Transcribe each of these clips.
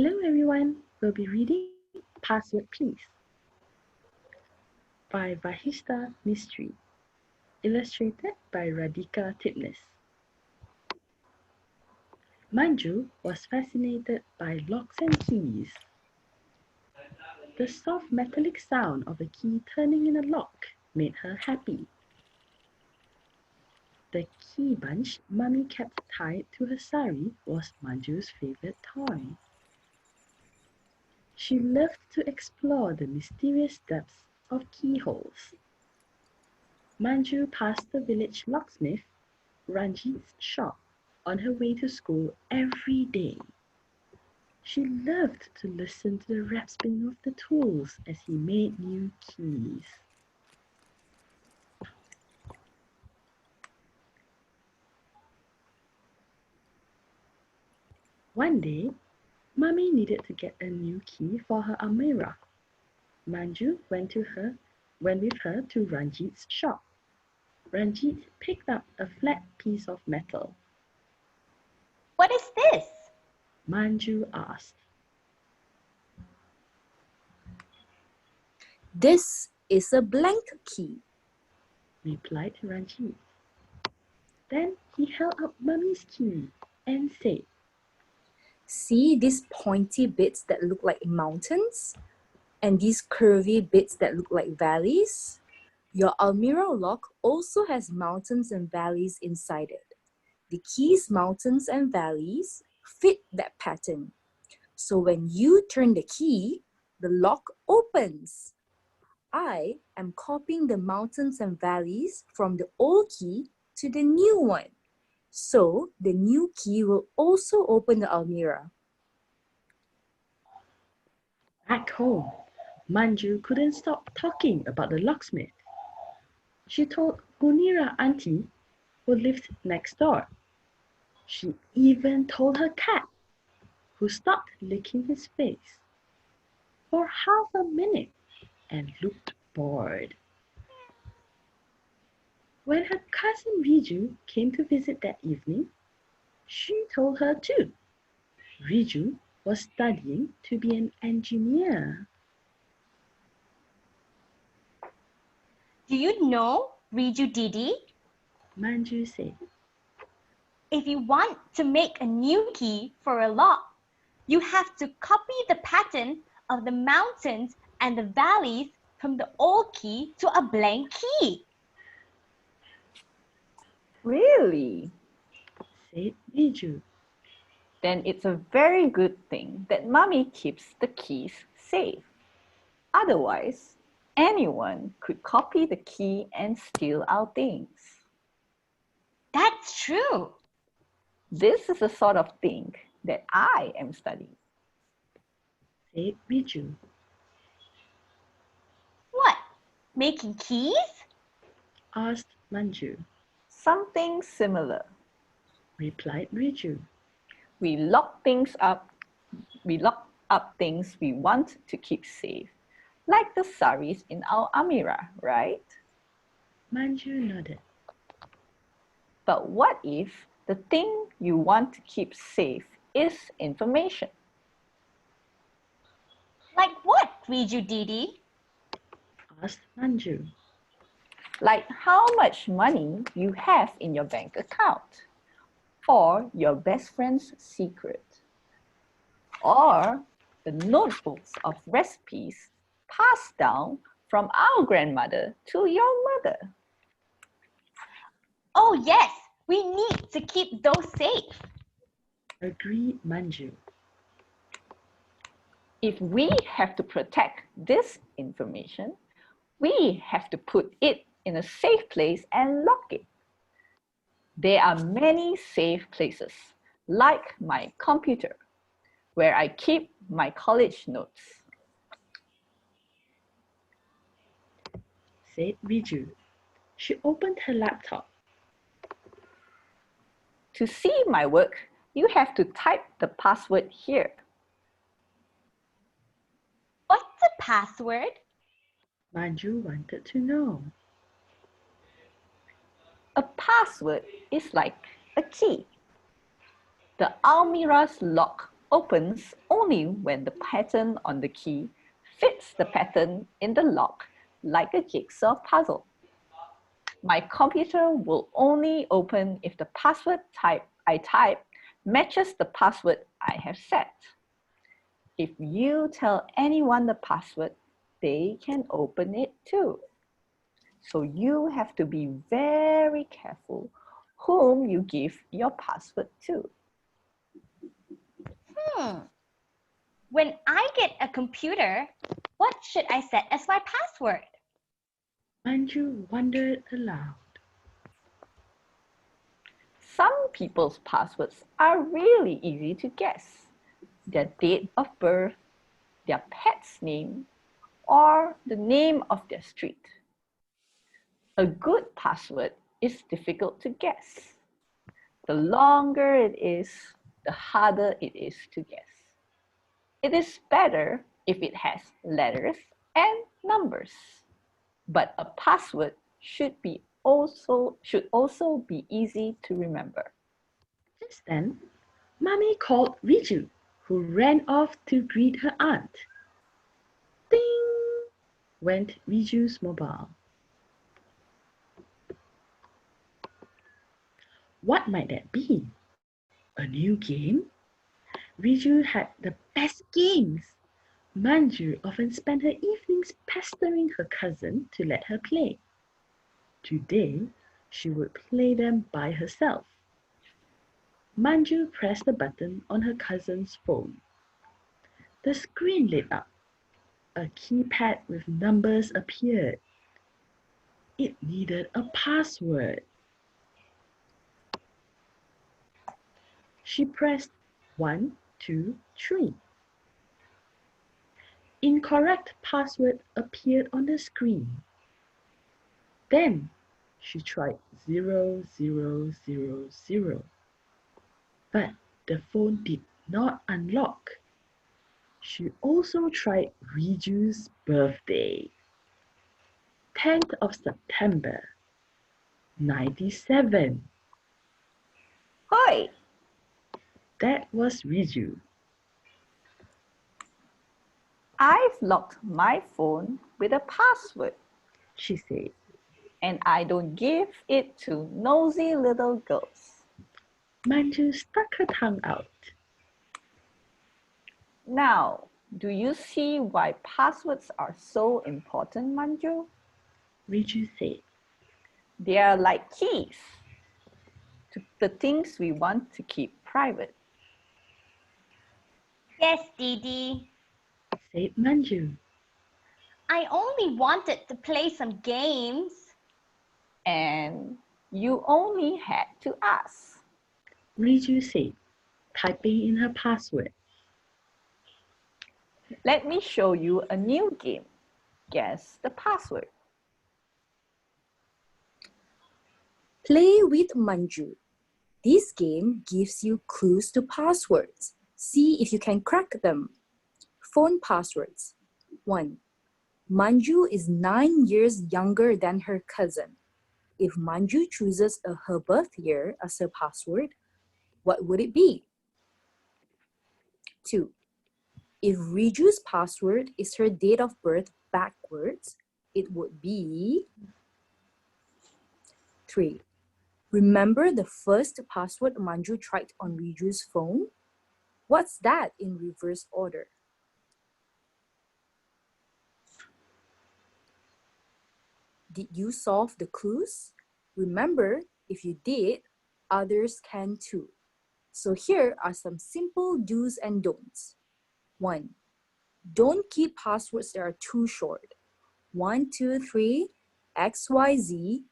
Hello everyone, we'll be reading Password Please by Vahishta Mistry, illustrated by Radhika Tipnis. Manju was fascinated by locks and keys. The soft metallic sound of a key turning in a lock made her happy. The key bunch Mummy kept tied to her sari was Manju's favorite toy. She loved to explore the mysterious depths of keyholes. Manju passed the village locksmith, Ranjit's shop, on her way to school every day. She loved to listen to the rap spinning of the tools as he made new keys. One day, Mummy needed to get a new key for her almirah. Manju went with her to Ranjit's shop. Ranjit picked up a flat piece of metal. What is this? Manju asked. This is a blank key, Replied Ranjit. Then he held up Mummy's key and said, See these pointy bits that look like mountains? And these curvy bits that look like valleys? Your almirah lock also has mountains and valleys inside it. The key's mountains and valleys fit that pattern. So when you turn the key, the lock opens. I am copying the mountains and valleys from the old key to the new one. So the new key will also open the almirah. Back home, Manju couldn't stop talking about the locksmith. She told Munira auntie, who lived next door. She even told her cat, who stopped licking his face for half a minute and looked bored. When her cousin Riju came to visit that evening, she told her too. Riju was studying to be an engineer. Do you know Riju Didi? Manju said. If you want to make a new key for a lock, you have to copy the pattern of the mountains and the valleys from the old key to a blank key. Really? Said Riju. Then it's a very good thing that Mummy keeps the keys safe. Otherwise, anyone could copy the key and steal our things. That's true. This is the sort of thing that I am studying. Said Riju. What? Making keys? Asked Manju. Something similar. Replied Riju. We lock up things we want to keep safe, like the saris in our almirah, right? Manju nodded. But what if the thing you want to keep safe is information? Like what, Riju Didi? Asked Manju. Like how much money you have in your bank account, or your best friend's secret, or the notebooks of recipes passed down from our grandmother to your mother. Oh yes, we need to keep those safe. Agreed Manju. If we have to protect this information, we have to put it in a safe place and lock it. There are many safe places, like my computer, where I keep my college notes. Said Riju. She opened her laptop. To see my work, you have to type the password here. What's the password? Manju wanted to know. A password is like a key. The almirah's lock opens only when the pattern on the key fits the pattern in the lock like a jigsaw puzzle. My computer will only open if the password I type matches the password I have set. If you tell anyone the password, they can open it too. So you have to be very careful whom you give your password to. When I get a computer, what should I set as my password? Manju wondered aloud. Some people's passwords are really easy to guess. Their date of birth, their pet's name, or the name of their street. A good password is difficult to guess. The longer it is, the harder it is to guess. It is better if it has letters and numbers. But a password should also be easy to remember. Just then, Mummy called Riju, who ran off to greet her aunt. Ding! Went Riju's mobile. What might that be? A new game? Riju had the best games. Manju often spent her evenings pestering her cousin to let her play. Today, she would play them by herself. Manju pressed the button on her cousin's phone. The screen lit up. A keypad with numbers appeared. It needed a password. She pressed 1, 2, 3. Incorrect password appeared on the screen. Then she tried 0000, but the phone did not unlock. She also tried Riju's birthday. 10th of September, 97. Hoi! That was Riju. I've locked my phone with a password, She said. and I don't give it to nosy little girls. Manju stuck her tongue out. Now, do you see why passwords are so important, Manju? Riju said. They are like keys to the things we want to keep private. Yes, Didi. Said Manju. I only wanted to play some games. And you only had to ask. Riju said, typing in her password. Let me show you a new game. Guess the password. Play with Manju. This game gives you clues to passwords. See if you can crack them. Phone passwords. 1. Manju is 9 years younger than her cousin. If Manju chooses her birth year as her password, what would it be? 2. If Riju's password is her date of birth backwards, it would be 3. Remember the first password Manju tried on Riju's phone? What's that in reverse order? Did you solve the clues? Remember, if you did, others can too. So here are some simple do's and don'ts. 1. Don't keep passwords that are too short. 1, 2, 3, XYZ,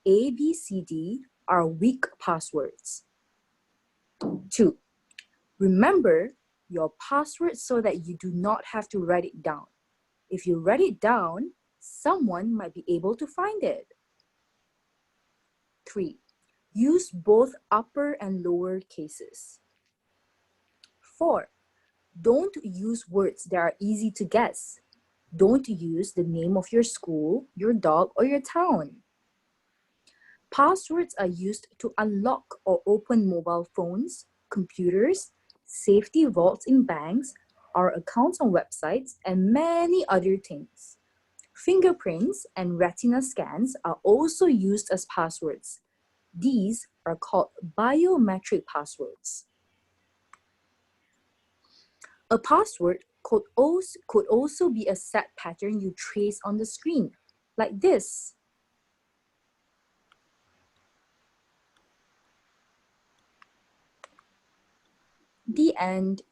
ABCD are weak passwords. 2. Remember your password so that you do not have to write it down. If you write it down, someone might be able to find it. 3. Use both upper and lower cases. 4. Don't use words that are easy to guess. Don't use the name of your school, your dog, or your town. Passwords are used to unlock or open mobile phones, computers, safety vaults in banks, our accounts on websites, and many other things. Fingerprints and retina scans are also used as passwords. These are called biometric passwords. A password could also be a set pattern you trace on the screen, like this. The end.